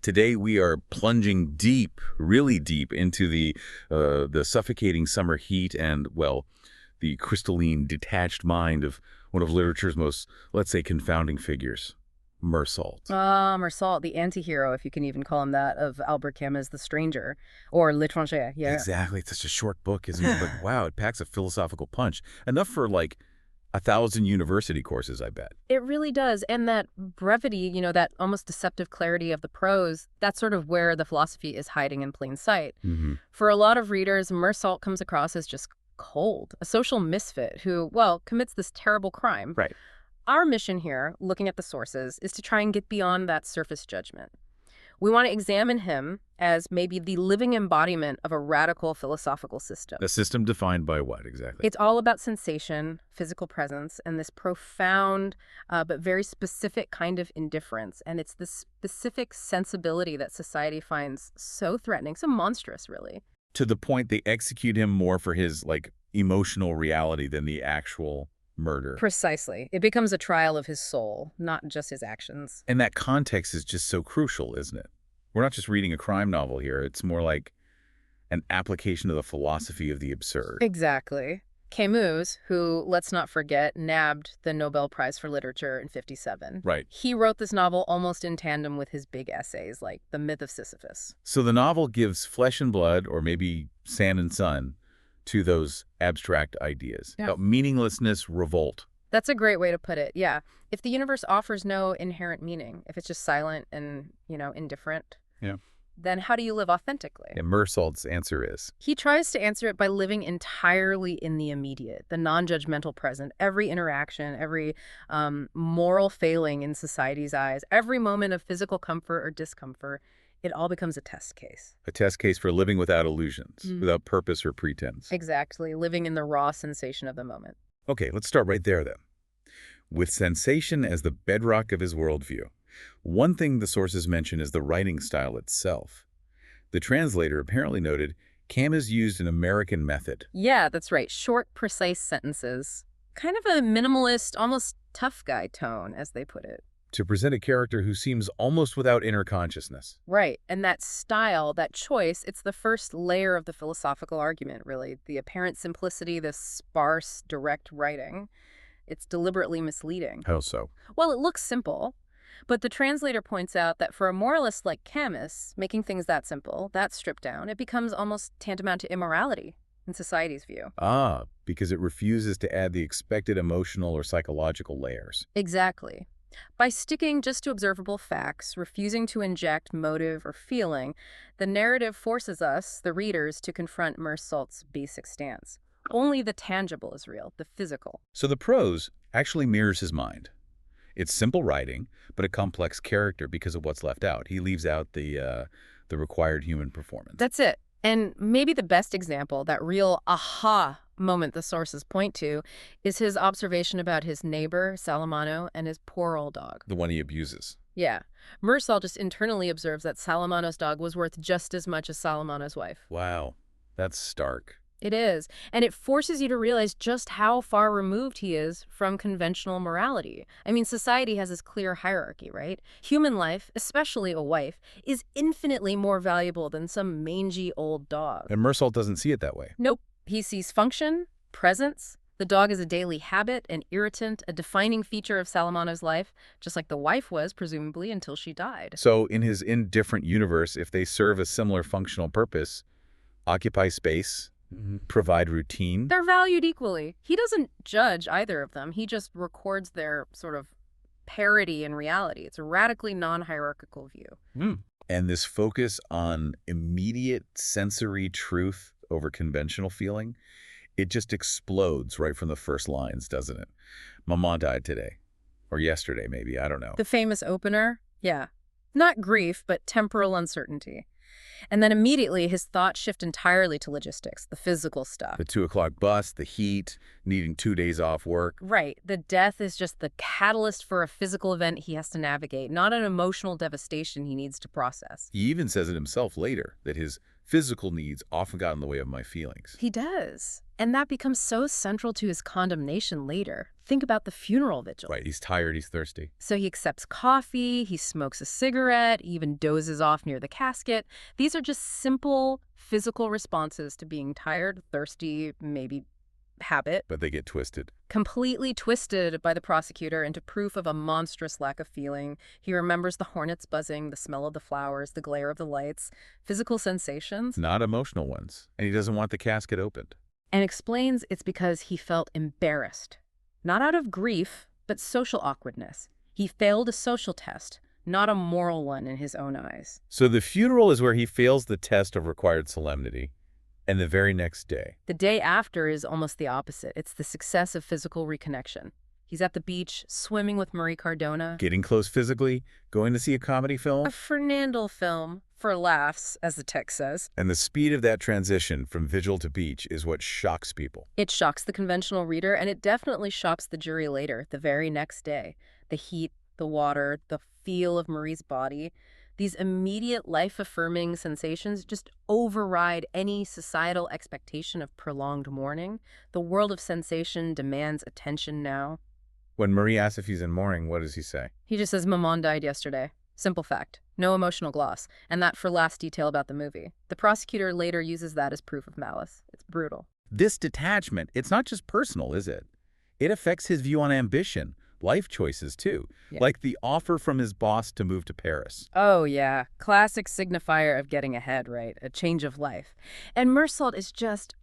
Today we are plunging deep, really deep, into the suffocating summer heat and, well, the crystalline, detached mind of one of literature's most, let's say, confounding figures, Mersault. Mersault, the anti-hero, if you can even call him that, of Albert Camus' The Stranger, or L'étranger, yeah. Exactly. It's such a short book, isn't it? But wow, it packs a philosophical punch. Enough for, like, 1,000 university courses, I bet. It really does. And that brevity, that almost deceptive clarity of the prose, that's sort of where the philosophy is hiding in plain sight. For a lot of readers, Mersault comes across as just cold, a social misfit who, well, commits this terrible crime. Right. Our mission here, looking at the sources, is to try and get beyond that surface judgment. We want to examine him as maybe the living embodiment of a radical philosophical system. A system defined by what, exactly? It's all about sensation, physical presence, and this profound but very specific kind of indifference. And it's this specific sensibility that society finds so threatening, so monstrous, really. To the point they execute him more for his, like, emotional reality than the actual murder. Precisely. It becomes a trial of his soul, not just his actions. And that context is just so crucial, isn't it? We're not just reading a crime novel here. It's more like an application of the philosophy of the absurd. Exactly. Camus, who, let's not forget, nabbed the Nobel Prize for Literature in 1957. Right. He wrote this novel almost in tandem with his big essays, like The Myth of Sisyphus. So the novel gives flesh and blood, or maybe sand and sun, to those abstract ideas. Yeah. About meaninglessness, revolt. That's a great way to put it, yeah. If the universe offers no inherent meaning, if it's just silent and, indifferent, then how do you live authentically? And Mersault's answer is? He tries to answer it by living entirely in the immediate, the non-judgmental present. Every interaction, every moral failing in society's eyes, every moment of physical comfort or discomfort, it all becomes a test case. A test case for living without illusions, without purpose or pretense. Exactly, living in the raw sensation of the moment. Okay, let's start right there then. With sensation as the bedrock of his worldview, one thing the sources mention is the writing style itself. The translator apparently noted Camus used an American method. Yeah, that's right. Short, precise sentences. Kind of a minimalist, almost tough guy tone, as they put it. To present a character who seems almost without inner consciousness. Right. And that style, that choice, it's the first layer of the philosophical argument, really. The apparent simplicity, the sparse, direct writing. It's deliberately misleading. How so? Well, it looks simple, but the translator points out that for a moralist like Camus, making things that simple, that stripped down, it becomes almost tantamount to immorality in society's view. Ah, because it refuses to add the expected emotional or psychological layers. Exactly. By sticking just to observable facts, refusing to inject motive or feeling, the narrative forces us, the readers, to confront Mersault's basic stance. Only the tangible is real, the physical. So the prose actually mirrors his mind. It's simple writing, but a complex character because of what's left out. He leaves out the required human performance. That's it. And maybe the best example, that real aha moment the sources point to, is his observation about his neighbor, Salamano, and his poor old dog. The one he abuses. Yeah. Mersault just internally observes that Salamano's dog was worth just as much as Salamano's wife. Wow, that's stark. It is. And it forces you to realize just how far removed he is from conventional morality. I mean, society has this clear hierarchy, right? Human life, especially a wife, is infinitely more valuable than some mangy old dog. And Mersault doesn't see it that way. Nope. He sees function, presence. The dog is a daily habit, an irritant, a defining feature of Salamano's life, just like the wife was, presumably, until she died. So in his indifferent universe, if they serve a similar functional purpose, occupy space, provide routine. They're valued equally. He doesn't judge either of them. He just records their sort of parity in reality. It's a radically non-hierarchical view. And this focus on immediate sensory truth over conventional feeling, it just explodes right from the first lines, doesn't it? Mama died today. Or yesterday, maybe. I don't know. The famous opener? Yeah. Not grief, but temporal uncertainty. And then immediately his thoughts shift entirely to logistics, the physical stuff. The 2 o'clock bus, the heat, needing 2 days off work. Right. The death is just the catalyst for a physical event he has to navigate, not an emotional devastation he needs to process. He even says it himself later, that his physical needs often got in the way of my feelings. He does. And that becomes so central to his condemnation later. Think about the funeral vigil. Right, he's tired, he's thirsty. So he accepts coffee, he smokes a cigarette, even dozes off near the casket. These are just simple physical responses to being tired, thirsty, maybe habit. But they get twisted. Completely twisted by the prosecutor into proof of a monstrous lack of feeling. He remembers the hornets buzzing, the smell of the flowers, the glare of the lights, physical sensations. Not emotional ones. And he doesn't want the casket opened. And explains it's because he felt embarrassed. Not out of grief, but social awkwardness. He failed a social test, not a moral one in his own eyes. So the funeral is where he fails the test of required solemnity. And the very next day. The day after is almost the opposite. It's the success of physical reconnection. He's at the beach, swimming with Marie Cardona. Getting close physically, going to see a comedy film. A Fernandel film, for laughs, as the text says. And the speed of that transition from vigil to beach is what shocks people. It shocks the conventional reader, and it definitely shocks the jury later, the very next day. The heat, the water, the feel of Marie's body. These immediate life-affirming sensations just override any societal expectation of prolonged mourning. The world of sensation demands attention now. When Marie asks if he's in mourning, what does he say? He just says, Maman died yesterday. Simple fact. No emotional gloss. And that for last detail about the movie. The prosecutor later uses that as proof of malice. It's brutal. This detachment, it's not just personal, is it? It affects his view on ambition. Life choices, too. Yeah. Like the offer from his boss to move to Paris. Oh, yeah. Classic signifier of getting ahead, right? A change of life. And Mersault is just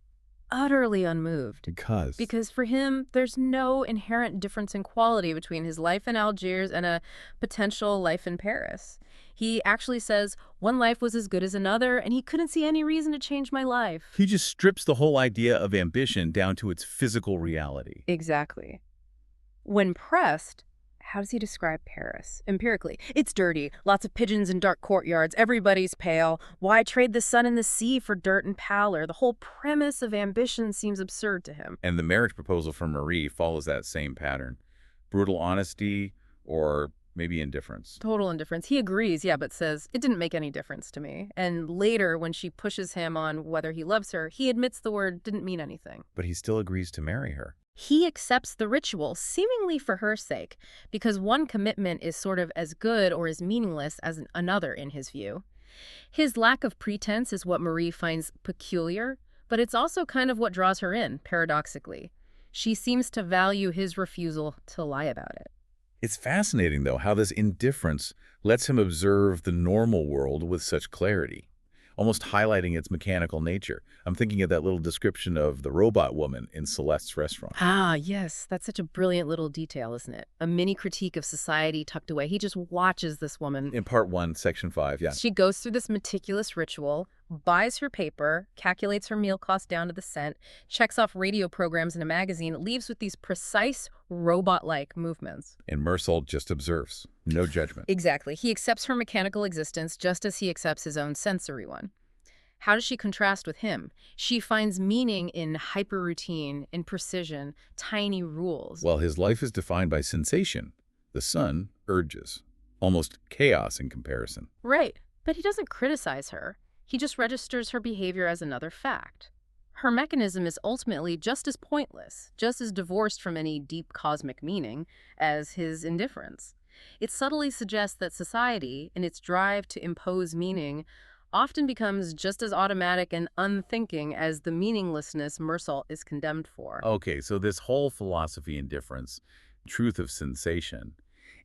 utterly unmoved. Because for him, there's no inherent difference in quality between his life in Algiers and a potential life in Paris. He actually says, one life was as good as another, and he couldn't see any reason to change my life. he just strips the whole idea of ambition down to its physical reality. Exactly. When pressed, how does he describe Paris? Empirically, it's dirty, lots of pigeons in dark courtyards, everybody's pale. Why trade the sun and the sea for dirt and pallor? The whole premise of ambition seems absurd to him. And the marriage proposal from Marie follows that same pattern. Brutal honesty or maybe indifference. Total indifference. He agrees, yeah, but says, it didn't make any difference to me. And later, when she pushes him on whether he loves her, he admits the word didn't mean anything. But he still agrees to marry her. He accepts the ritual, seemingly for her sake, because one commitment is sort of as good or as meaningless as another in his view. His lack of pretense is what Marie finds peculiar, but it's also kind of what draws her in, paradoxically. She seems to value his refusal to lie about it. It's fascinating, though, how this indifference lets him observe the normal world with such clarity, almost highlighting its mechanical nature. I'm thinking of that little description of the robot woman in Celeste's restaurant. Ah, yes, that's such a brilliant little detail, isn't it? A mini critique of society tucked away. He just watches this woman. In part 1, section 5, yeah. She goes through this meticulous ritual, buys her paper, calculates her meal cost down to the cent, checks off radio programs in a magazine, leaves with these precise robot-like movements. And Mersault just observes. No judgment. Exactly. He accepts her mechanical existence just as he accepts his own sensory one. How does she contrast with him? She finds meaning in hyper-routine, in precision, tiny rules. Well, his life is defined by sensation. The sun, urges. Almost chaos in comparison. Right. But he doesn't criticize her. He just registers her behavior as another fact. Her mechanism is ultimately just as pointless, just as divorced from any deep cosmic meaning as his indifference. It subtly suggests that society, in its drive to impose meaning, often becomes just as automatic and unthinking as the meaninglessness Mersault is condemned for. Okay, so this whole philosophy indifference, truth of sensation,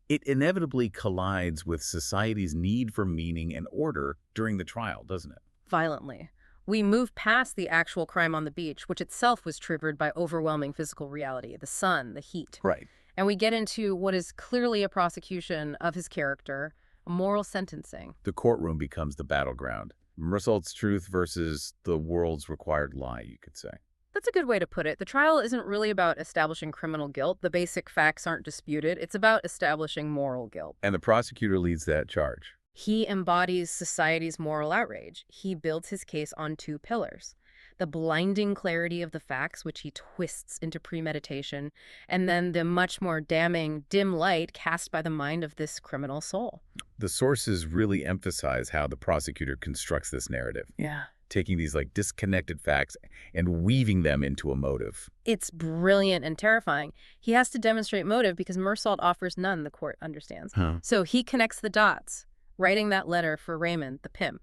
it inevitably collides with society's need for meaning and order during the trial, doesn't it? Violently. We move past the actual crime on the beach, which itself was triggered by overwhelming physical reality, the sun, the heat. Right. And we get into what is clearly a prosecution of his character, a moral sentencing. The courtroom becomes the battleground. Mersault's truth versus the world's required lie, you could say. That's a good way to put it. The trial isn't really about establishing criminal guilt. The basic facts aren't disputed. It's about establishing moral guilt. And the prosecutor leads that charge. He embodies society's moral outrage. He builds his case on two pillars: the blinding clarity of the facts, which he twists into premeditation, and then the much more damning dim light cast by the mind of this criminal soul. The sources really emphasize how the prosecutor constructs this narrative. Yeah. taking these like disconnected facts and weaving them into a motive. It's brilliant and terrifying. He has to demonstrate motive because Mersault offers none, the court understands. So he connects the dots, writing that letter for Raymond, the pimp.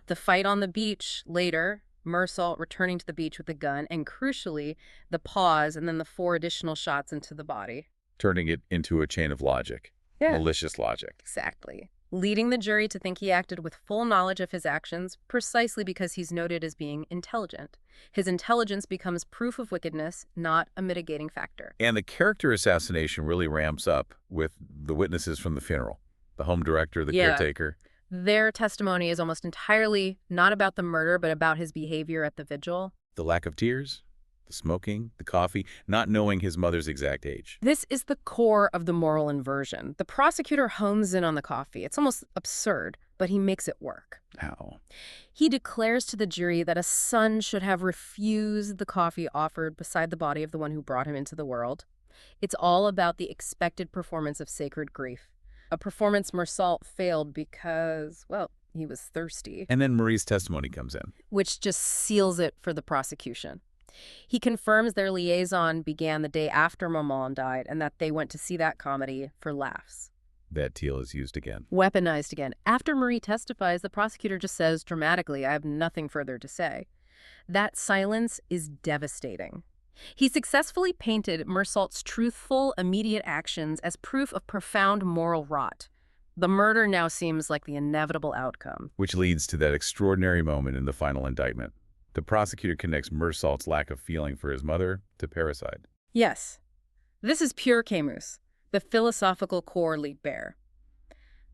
The fight on the beach later, Mersault returning to the beach with a gun, and crucially, the pause and then the 4 additional shots into the body. Turning it into a chain of logic. Yeah. Malicious logic. Exactly. Leading the jury to think he acted with full knowledge of his actions precisely because he's noted as being intelligent. His intelligence becomes proof of wickedness, not a mitigating factor. And the character assassination really ramps up with the witnesses from the funeral. The home director, the caretaker. Their testimony is almost entirely not about the murder, but about his behavior at the vigil. The lack of tears, the smoking, the coffee, not knowing his mother's exact age. This is the core of the moral inversion. The prosecutor hones in on the coffee. It's almost absurd, but he makes it work. How? He declares to the jury that a son should have refused the coffee offered beside the body of the one who brought him into the world. It's all about the expected performance of sacred grief. A performance Mersault failed because, well, he was thirsty. And then Marie's testimony comes in. Which just seals it for the prosecution. He confirms their liaison began the day after Maman died and that they went to see that comedy for laughs. That teal is used again. Weaponized again. After Marie testifies, the prosecutor just says dramatically, I have nothing further to say. That silence is devastating. He successfully painted Mersault's truthful, immediate actions as proof of profound moral rot. The murder now seems like the inevitable outcome. Which leads to that extraordinary moment in the final indictment. The prosecutor connects Mersault's lack of feeling for his mother to parricide. Yes. This is pure Camus, the philosophical core laid bare.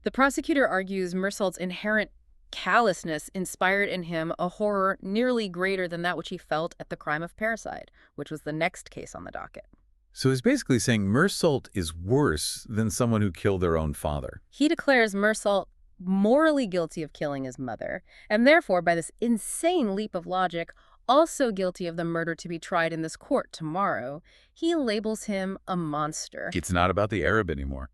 The prosecutor argues Mersault's inherent callousness inspired in him a horror nearly greater than that which he felt at the crime of parricide, which was the next case on the docket. So he's basically saying Mersault is worse than someone who killed their own father. He declares Mersault morally guilty of killing his mother, and therefore, by this insane leap of logic, also guilty of the murder to be tried in this court tomorrow. He labels him a monster. It's not about the Arab anymore.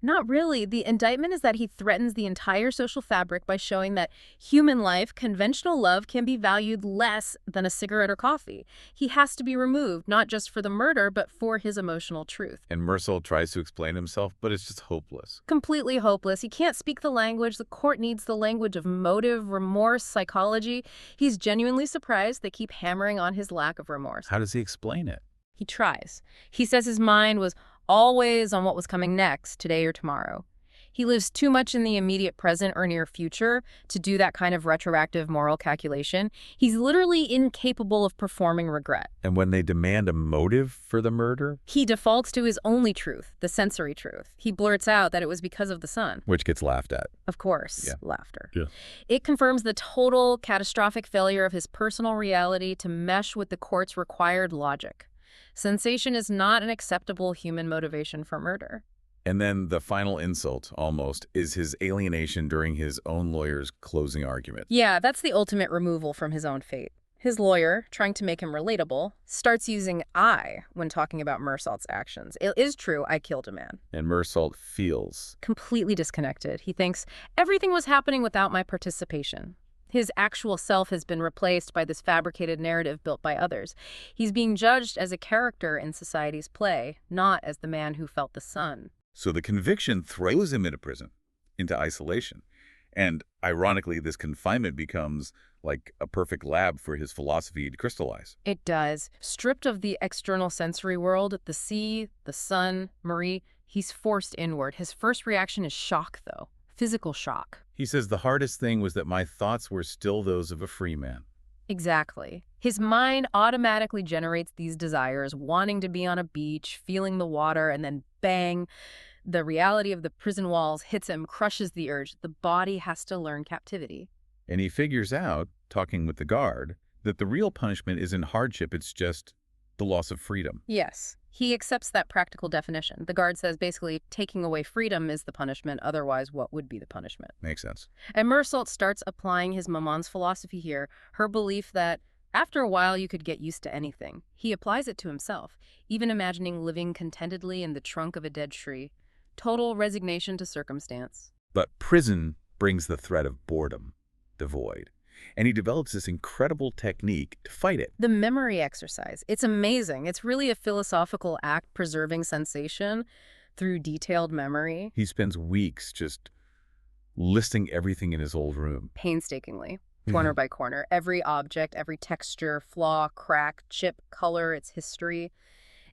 Not really. The indictment is that he threatens the entire social fabric by showing that human life, conventional love, can be valued less than a cigarette or coffee. He has to be removed, not just for the murder, but for his emotional truth. And Mersault tries to explain himself, but it's just hopeless. Completely hopeless. He can't speak the language. The court needs the language of motive, remorse, psychology. He's genuinely surprised they keep hammering on his lack of remorse. How does he explain it? He tries. He says his mind was always on what was coming next, today or tomorrow. He lives too much in the immediate present or near future to do that kind of retroactive moral calculation. He's literally incapable of performing regret. And when they demand a motive for the murder? He defaults to his only truth, the sensory truth. He blurts out that it was because of the sun. Which gets laughed at. Of course, laughter. Yeah. It confirms the total catastrophic failure of his personal reality to mesh with the court's required logic. Sensation is not an acceptable human motivation for murder. And then the final insult, almost, is his alienation during his own lawyer's closing argument. Yeah, that's the ultimate removal from his own fate. His lawyer, trying to make him relatable, starts using I when talking about Mersault's actions. It is true, I killed a man. And Mersault feels completely disconnected. He thinks everything was happening without my participation. His actual self has been replaced by this fabricated narrative built by others. He's being judged as a character in society's play, not as the man who felt the sun. So the conviction throws him into prison, into isolation. And ironically, this confinement becomes like a perfect lab for his philosophy to crystallize. It does. Stripped of the external sensory world, the sea, the sun, Marie, he's forced inward. His first reaction is shock, though. Physical shock. He says the hardest thing was that my thoughts were still those of a free man. Exactly. His mind automatically generates these desires, wanting to be on a beach, feeling the water, and then bang, the reality of the prison walls hits him, crushes the urge. The body has to learn captivity. And he figures out, talking with the guard, that the real punishment isn't hardship, it's just the loss of freedom. Yes. He accepts that practical definition. The guard says basically taking away freedom is the punishment, otherwise what would be the punishment? Makes sense. And Mersault starts applying his maman's philosophy here, her belief that after a while you could get used to anything. He applies it to himself, even imagining living contentedly in the trunk of a dead tree. Total resignation to circumstance. But prison brings the threat of boredom, the void. And he develops this incredible technique to fight it. The memory exercise. It's amazing. It's really a philosophical act preserving sensation through detailed memory. He spends weeks just listing everything in his old room. Painstakingly, corner by corner. Every object, every texture, flaw, crack, chip, color, its history.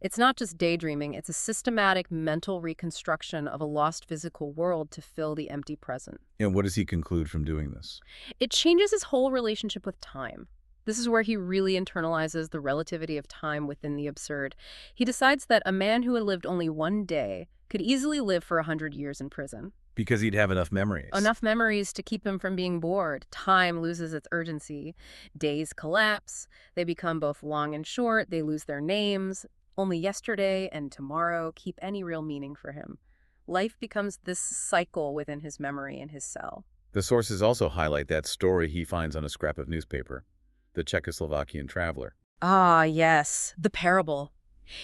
It's not just daydreaming, it's a systematic mental reconstruction of a lost physical world to fill the empty present. And what does he conclude from doing this? It changes his whole relationship with time. This is where he really internalizes the relativity of time within the absurd. He decides that a man who had lived only one day could easily live for 100 years in prison. Because he'd have enough memories. Enough memories to keep him from being bored. Time loses its urgency. Days collapse. They become both long and short. They lose their names. Only yesterday and tomorrow keep any real meaning for him. Life becomes this cycle within his memory in his cell. The sources also highlight that story he finds on a scrap of newspaper, the Czechoslovakian traveler. Ah, yes, the parable.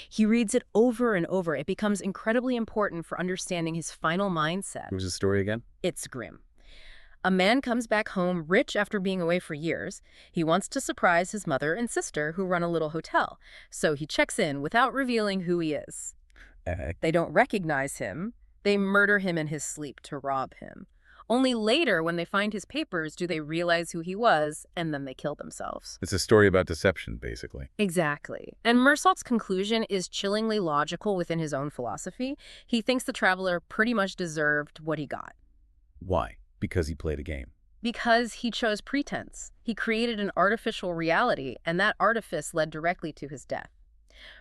He reads it over and over. It becomes incredibly important for understanding his final mindset. What was the story again? It's grim. A man comes back home rich after being away for years. He wants to surprise his mother and sister who run a little hotel. So he checks in without revealing who he is. They don't recognize him. They murder him in his sleep to rob him. Only later, when they find his papers, do they realize who he was, and then they kill themselves. It's a story about deception, basically. Exactly. And Mersault's conclusion is chillingly logical within his own philosophy. He thinks the traveler pretty much deserved what he got. Why? Because he played a game. Because he chose pretense. He created an artificial reality, and that artifice led directly to his death.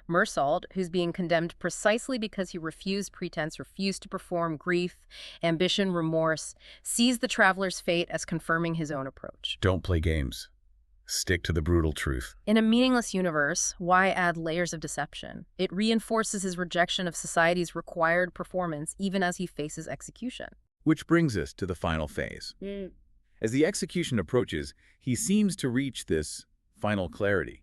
Mersault, who's being condemned precisely because he refused pretense, refused to perform grief, ambition, remorse, sees the traveler's fate as confirming his own approach. Don't play games. Stick to the brutal truth. In a meaningless universe, why add layers of deception? It reinforces his rejection of society's required performance even as he faces execution. Which brings us to the final phase. As the execution approaches, he seems to reach this final clarity.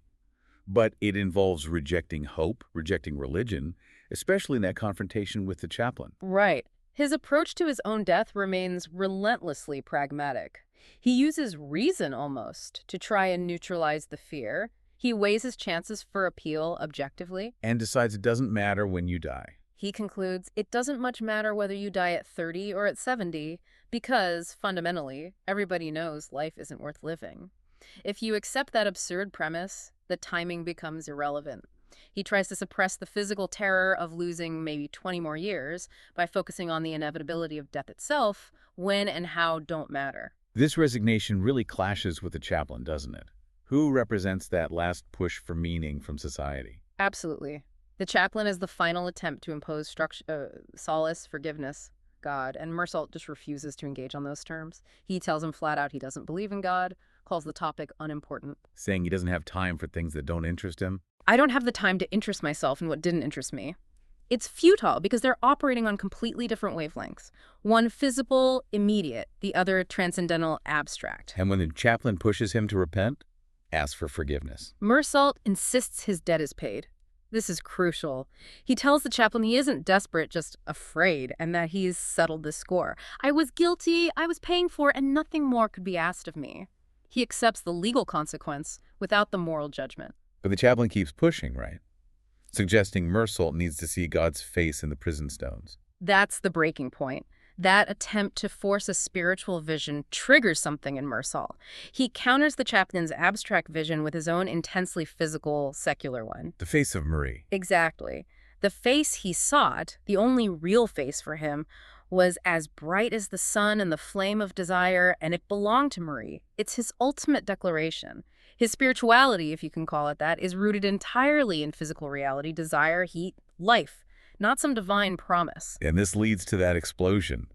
But it involves rejecting hope, rejecting religion, especially in that confrontation with the chaplain. Right. His approach to his own death remains relentlessly pragmatic. He uses reason almost to try and neutralize the fear. He weighs his chances for appeal objectively. And decides it doesn't matter when you die. He concludes, it doesn't much matter whether you die at 30 or at 70, because, fundamentally, everybody knows life isn't worth living. If you accept that absurd premise, the timing becomes irrelevant. He tries to suppress the physical terror of losing maybe 20 more years by focusing on the inevitability of death itself, when and how don't matter. This resignation really clashes with the chaplain, doesn't it? Who represents that last push for meaning from society? Absolutely. The chaplain is the final attempt to impose solace, forgiveness, God, and Mersault just refuses to engage on those terms. He tells him flat out he doesn't believe in God, calls the topic unimportant. Saying he doesn't have time for things that don't interest him? I don't have the time to interest myself in what didn't interest me. It's futile because they're operating on completely different wavelengths. One physical, immediate, the other transcendental, abstract. And when the chaplain pushes him to repent, ask for forgiveness. Mersault insists his debt is paid. This is crucial. He tells the chaplain he isn't desperate, just afraid, and that he's settled the score. I was guilty, I was paying for it, and nothing more could be asked of me. He accepts the legal consequence without the moral judgment. But the chaplain keeps pushing, right? Suggesting Mersault needs to see God's face in the prison stones. That's the breaking point. That attempt to force a spiritual vision triggers something in Mersault. He counters the chaplain's abstract vision with his own intensely physical, secular one. The face of Marie. Exactly. The face he sought, the only real face for him, was as bright as the sun and the flame of desire, and it belonged to Marie. It's his ultimate declaration. His spirituality, if you can call it that, is rooted entirely in physical reality, desire, heat, life, not some divine promise. And this leads to that explosion,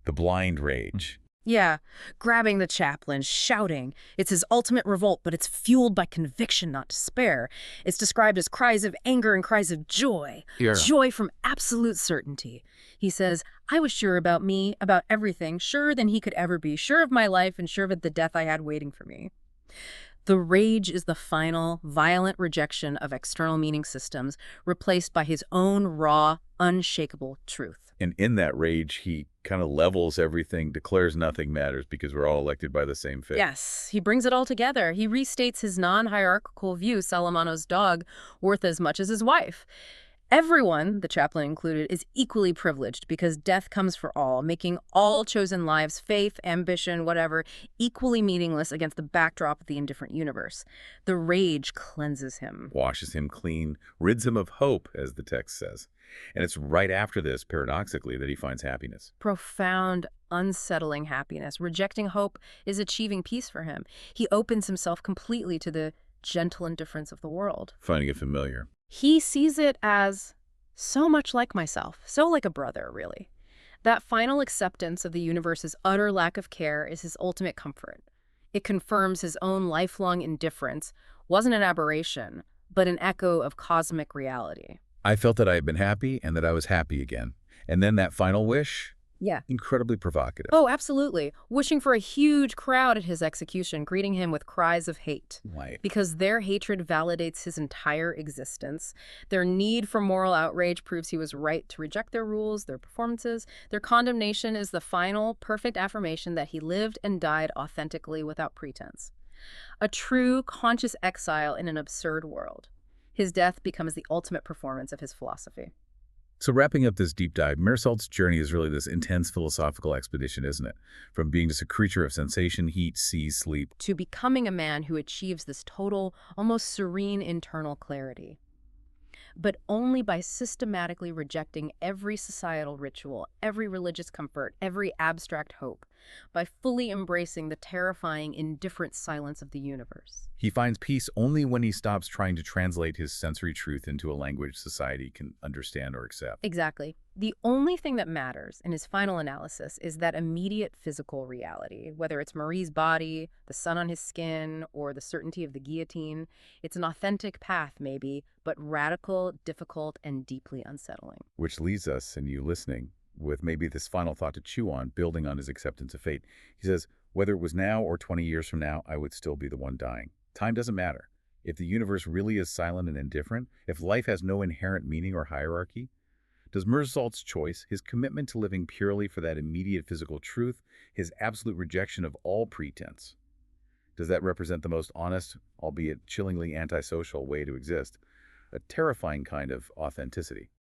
the blind rage. Yeah, grabbing the chaplain, shouting. It's his ultimate revolt, but it's fueled by conviction, not despair. It's described as cries of anger and cries of joy. Yeah. Joy from absolute certainty. He says, I was sure about me, about everything, surer than he could ever be, sure of my life and sure of the death I had waiting for me. The rage is the final, violent rejection of external meaning systems, replaced by his own raw, unshakable truth. And in that rage, he kind of levels everything, declares nothing matters because we're all elected by the same fate. Yes, he brings it all together. He restates his non-hierarchical view, Salamano's dog, worth as much as his wife. Everyone, the chaplain included, is equally privileged because death comes for all, making all chosen lives, faith, ambition, whatever, equally meaningless against the backdrop of the indifferent universe. The rage cleanses him. Washes him clean, rids him of hope, as the text says. And it's right after this, paradoxically, that he finds happiness. Profound, unsettling happiness. Rejecting hope is achieving peace for him. He opens himself completely to the gentle indifference of the world. Finding it familiar. He sees it as so much like myself, so like a brother, really. That final acceptance of the universe's utter lack of care is his ultimate comfort. It confirms his own lifelong indifference wasn't an aberration, but an echo of cosmic reality. I felt that I had been happy and that I was happy again. And then that final wish, Yeah. incredibly provocative. Oh, absolutely. Wishing for a huge crowd at his execution, greeting him with cries of hate. Right. Because their hatred validates his entire existence. Their need for moral outrage proves he was right to reject their rules, their performances. Their condemnation is the final, perfect affirmation that he lived and died authentically without pretense. A true, conscious exile in an absurd world. His death becomes the ultimate performance of his philosophy. So wrapping up this deep dive, Mirsalt's journey is really this intense philosophical expedition, isn't it? From being just a creature of sensation, heat, seas, sleep. To becoming a man who achieves this total, almost serene internal clarity. But only by systematically rejecting every societal ritual, every religious comfort, every abstract hope, by fully embracing the terrifying, indifferent silence of the universe. He finds peace only when he stops trying to translate his sensory truth into a language society can understand or accept. Exactly. The only thing that matters in his final analysis is that immediate physical reality, whether it's Marie's body, the sun on his skin, or the certainty of the guillotine. It's an authentic path, maybe, but radical, difficult, and deeply unsettling. Which leaves us, and you listening, with maybe this final thought to chew on, building on his acceptance of fate. He says, whether it was now or 20 years from now, I would still be the one dying. Time doesn't matter. If the universe really is silent and indifferent, if life has no inherent meaning or hierarchy, does Mirsalt's choice, his commitment to living purely for that immediate physical truth, his absolute rejection of all pretense, does that represent the most honest, albeit chillingly antisocial way to exist? A terrifying kind of authenticity.